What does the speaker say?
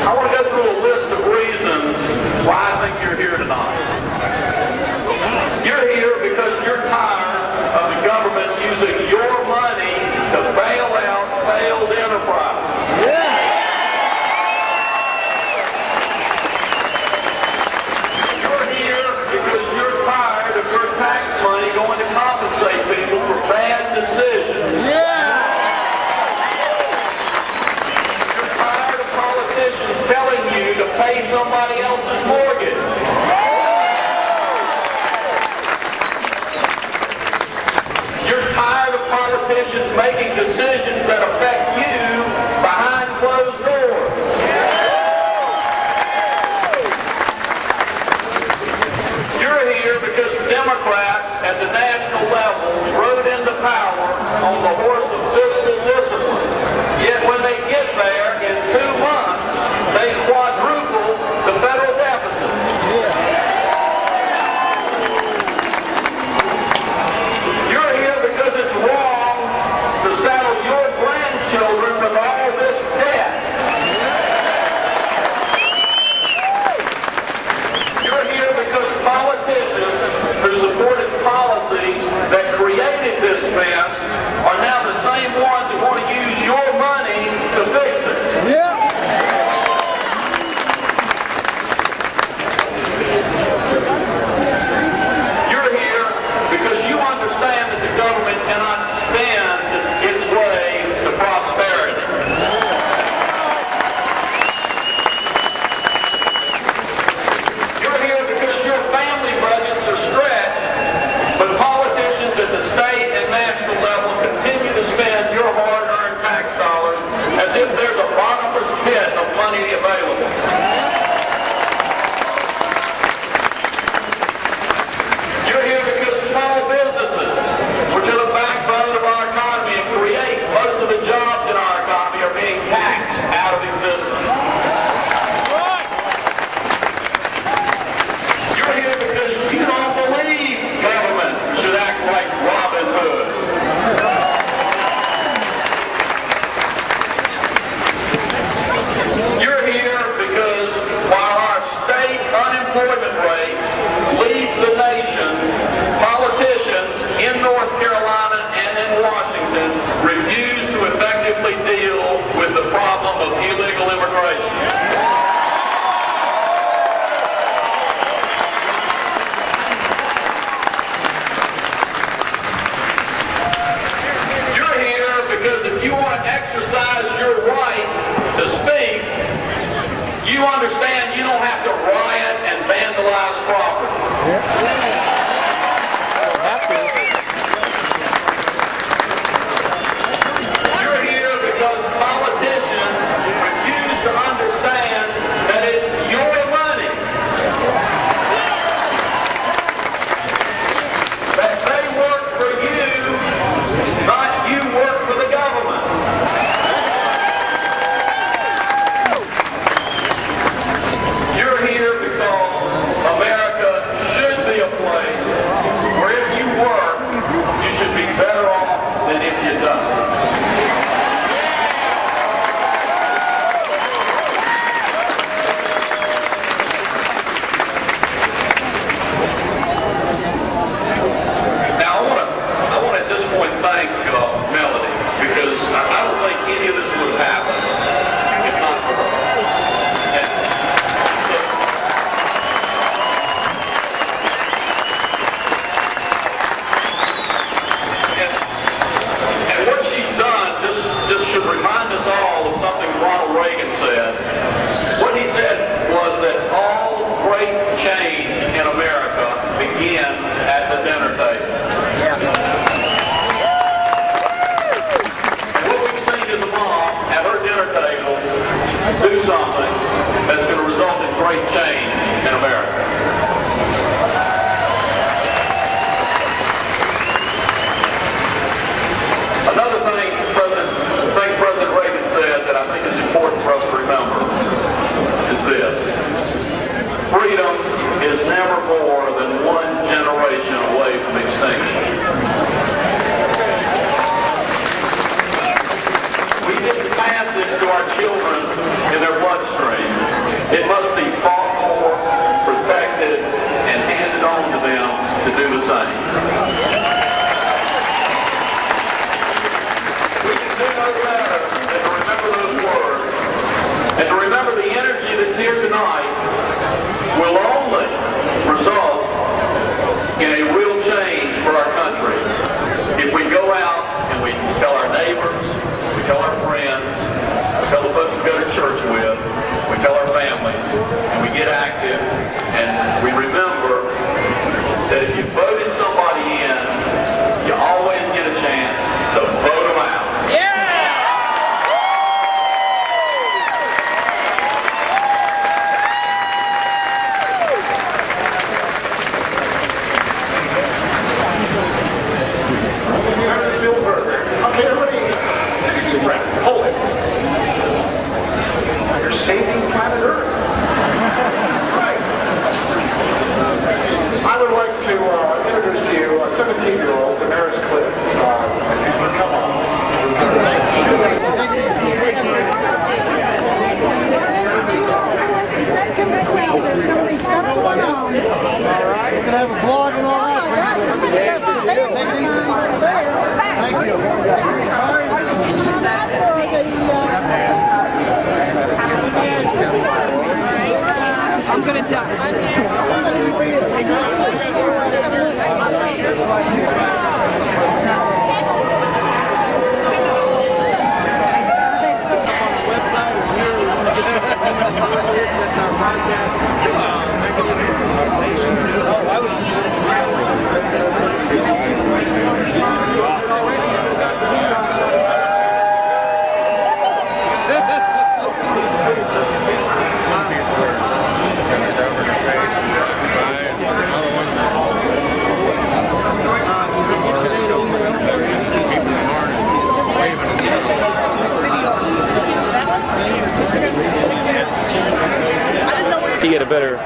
I want to go through a list of reasons why I think you're here tonight. You're here because you're tired of the government using your money to bail out failed enterprises. Yeah. You're here because you're tired of your tax money going to compensate people for bad decisions. Yeah. You're tired of politicians telling you to pay somebody else's mortgage. You're tired of politicians making decisions that affect you behind closed doors. You're here because Democrats at the national level rode into power on the horse of fiscal discipline. Yet when they get there in 2 months, they quadruple the federal deficit. You're here because it's wrong to saddle your grandchildren with all this debt. You're here because politicians who supported policies that created this mess are now the same ones who want to use your money to fix it. Yeah. You're here because you understand that the government cannot spend its way to prosperity. You're here because your family budgets are stretched, but politicians at the state and national level continue to spend your hard-earned tax dollars as if there's a bottomless pit of money available. You're here because small businesses, which are the backbone of our economy and create most of the jobs in our economy, are being taxed out of existence. You're here because you don't believe government should act like Robin Hood. You're here because while our state unemployment rate leads the nation, politicians in North Carolina and in Washington refuse to effectively deal with the problem of illegal immigration. You're here because if you want to exercise your right to speak, you understand you don't have to riot and vandalize property. I don't have to. always get a chance to vote them out. Okay, everybody, take a deep breath. Hold it. You're saving planet Earth. Right. I would like to introduce to you a 17-year-old, Damaris Cliff. Come on. Somebody stuff going on. All right. We're going to have a vlog and all that. Oh my gosh, somebody got some fancy signs over there. Thank you. I'm going to die. That's our broadcast mechanism for nation. You get a better